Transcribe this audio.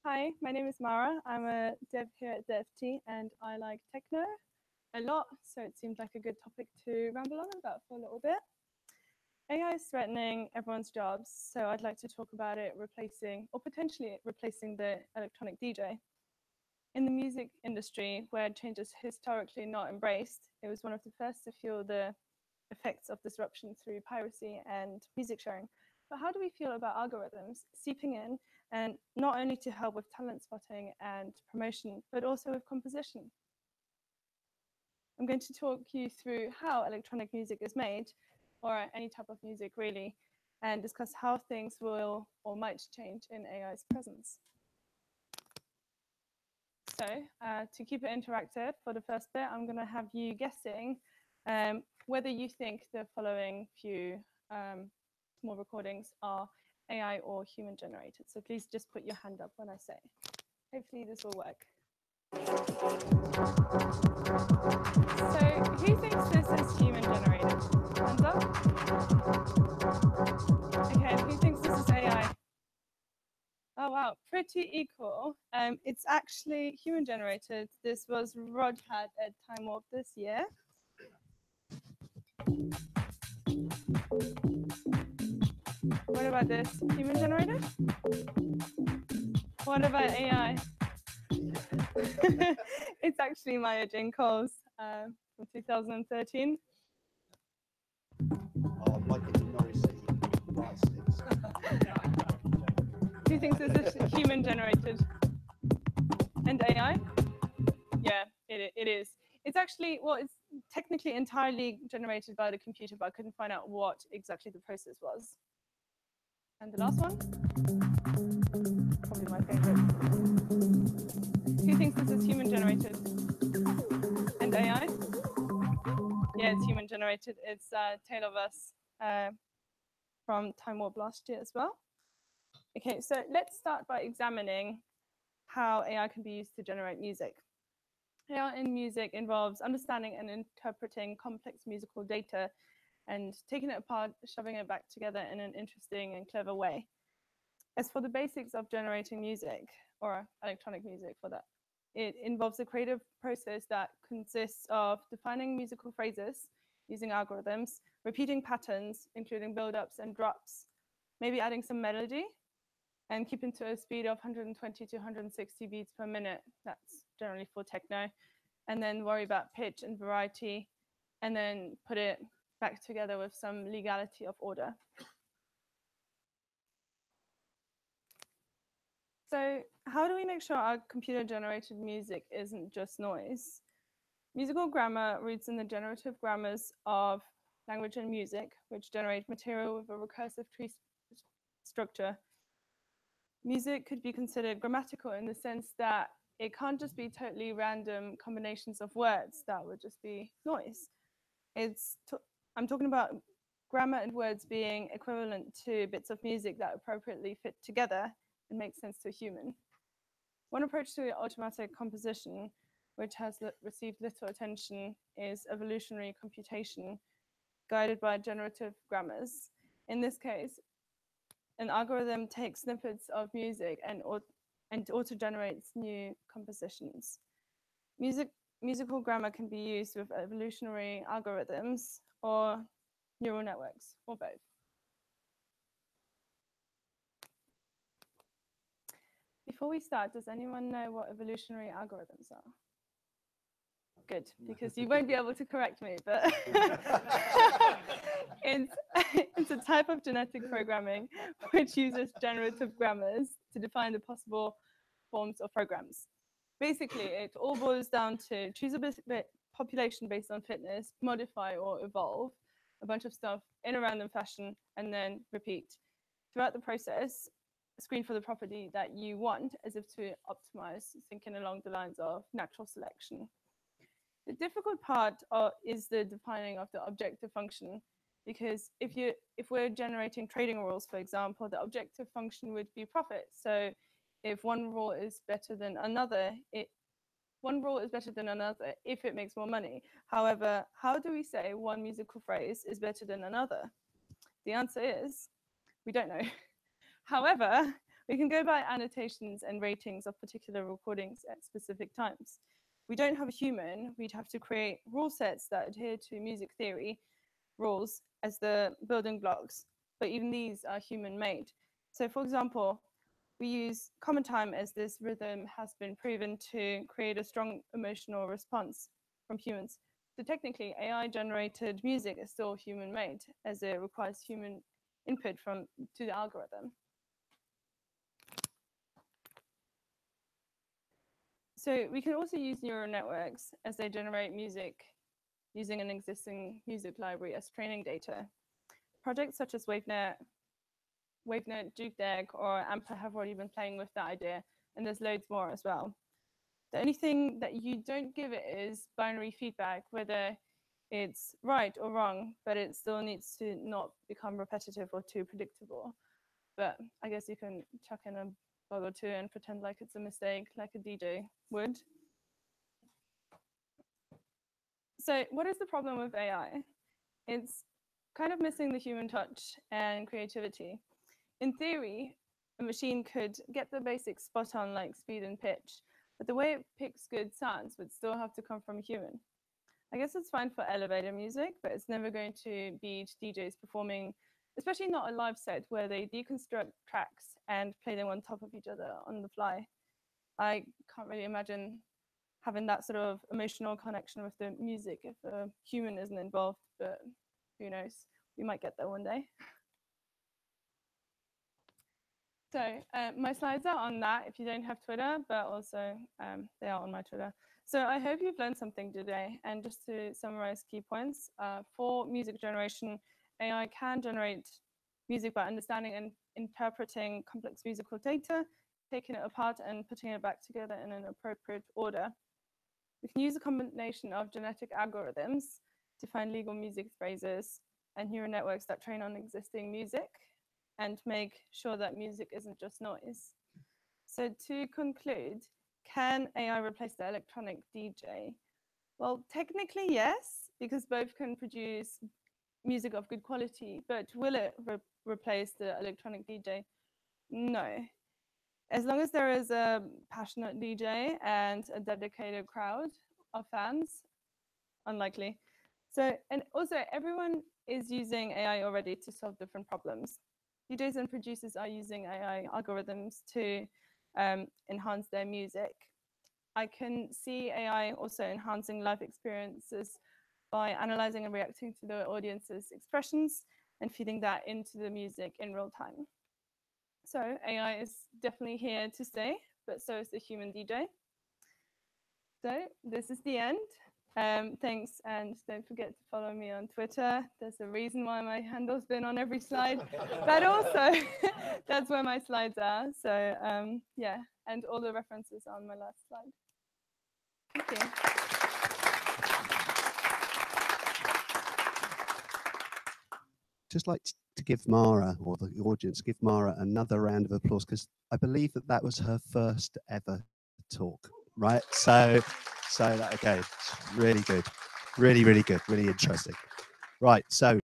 Hi, my name is Mara. I'm a dev here at DevT, and I like techno a lot, so it seemed like a good topic to ramble on about for a little bit. AI is threatening everyone's jobs, so I'd like to talk about it replacing, or potentially replacing, the electronic DJ. In the music industry, where change is historically not embraced, it was one of the first to feel the effects of disruption through piracy and music sharing. But how do we feel about algorithms seeping in, and not only to help with talent spotting and promotion, but also with composition? I'm going to talk you through how electronic music is made, or any type of music really, and discuss how things will or might change in AI's presence. So to keep it interactive, for the first bit, I'm going to have you guessing whether you think the following few small recordings are AI or human generated. So please just put your hand up when I say. Hopefully this will work. So who thinks this is human generated? Hands up. Okay, and who thinks this is AI? Oh wow, pretty equal. It's actually human generated. This was Rod had at Time Warp this year. What about this? Human generated? What about AI? It's actually Maya Jane Cole's from 2013. Who thinks this is human generated? And AI? Yeah, it is. It's actually, well, it's technically entirely generated by the computer, but I couldn't find out what exactly the process was. And the last one? Probably my favorite. Who thinks this is human generated? And AI? Yeah, it's human generated. It's Tale of Us from Time Warp last year as well. Okay, so let's start by examining how AI can be used to generate music. AI in music involves understanding and interpreting complex musical data and taking it apart, shoving it back together in an interesting and clever way. As for the basics of generating music, or electronic music for that, it involves a creative process that consists of defining musical phrases using algorithms, repeating patterns, including build-ups and drops, maybe adding some melody, and keeping to a speed of 120 to 160 beats per minute. That's generally for techno. And then worry about pitch and variety, and then put it back together with some legality of order. So how do we make sure our computer-generated music isn't just noise? Musical grammar roots in the generative grammars of language and music, which generate material with a recursive tree structure. Music could be considered grammatical in the sense that it can't just be totally random combinations of words that would just be noise. I'm talking about grammar and words being equivalent to bits of music that appropriately fit together and make sense to a human. One approach to automatic composition, which has received little attention, is evolutionary computation, guided by generative grammars. In this case, an algorithm takes snippets of music and auto-generates new compositions. Musical grammar can be used with evolutionary algorithms or neural networks, or both. Before we start, does anyone know what evolutionary algorithms are? Good, because you won't be able to correct me, but it's a type of genetic programming which uses generative grammars to define the possible forms of programs. Basically, it all boils down to choose a population based on fitness, modify or evolve a bunch of stuff in a random fashion, and then repeat. Throughout the process, screen for the property that you want as if to optimize, thinking along the lines of natural selection. The difficult part is the defining of the objective function, because if we're generating trading rules, for example, the objective function would be profit. So if one rule is better than another, if it makes more money. However, how do we say one musical phrase is better than another? The answer is, we don't know. However, We can go by annotations and ratings of particular recordings at specific times. We don't have a human, we'd have to create rule sets that adhere to music theory rules as the building blocks, but even these are human-made. So for example, we use common time as this rhythm has been proven to create a strong emotional response from humans. So technically, AI-generated music is still human-made, as it requires human input to the algorithm. So we can also use neural networks as they generate music using an existing music library as training data. Projects such as Wanot, JukeDeck, or Amper have already been playing with that idea, and there's loads more as well. The only thing that you don't give it is binary feedback, whether it's right or wrong, but it still needs to not become repetitive or too predictable. But I guess you can chuck in a bug or two and pretend like it's a mistake, like a DJ would. So what is the problem with AI? It's kind of missing the human touch and creativity. In theory, a machine could get the basics spot on, like speed and pitch, but the way it picks good sounds would still have to come from a human. I guess it's fine for elevator music, but it's never going to be DJs performing, especially not a live set where they deconstruct tracks and play them on top of each other on the fly. I can't really imagine having that sort of emotional connection with the music if a human isn't involved, but who knows? We might get there one day. So my slides are on that if you don't have Twitter, but also they are on my Twitter. So I hope you've learned something today. And just to summarize key points, for music generation, AI can generate music by understanding and interpreting complex musical data, taking it apart and putting it back together in an appropriate order. We can use a combination of genetic algorithms to find legal music phrases and neural networks that train on existing music and make sure that music isn't just noise. So to conclude, can AI replace the electronic DJ? Well, technically, yes, because both can produce music of good quality, but will it replace the electronic DJ? No. As long as there is a passionate DJ and a dedicated crowd of fans, unlikely. So, and also everyone is using AI already to solve different problems. DJs and producers are using AI algorithms to enhance their music. I can see AI also enhancing live experiences by analyzing and reacting to the audience's expressions and feeding that into the music in real time. So AI is definitely here to stay, but so is the human DJ. So this is the end. Thanks, and don't forget to follow me on Twitter. There's a reason why my handle's been on every slide, but also that's where my slides are. So yeah, and all the references are on my last slide. Thank you. Just like to give Mara, or the audience, give Mara another round of applause, because I believe that that was her first ever talk, right? So okay, really good, really good, really interesting. Right, so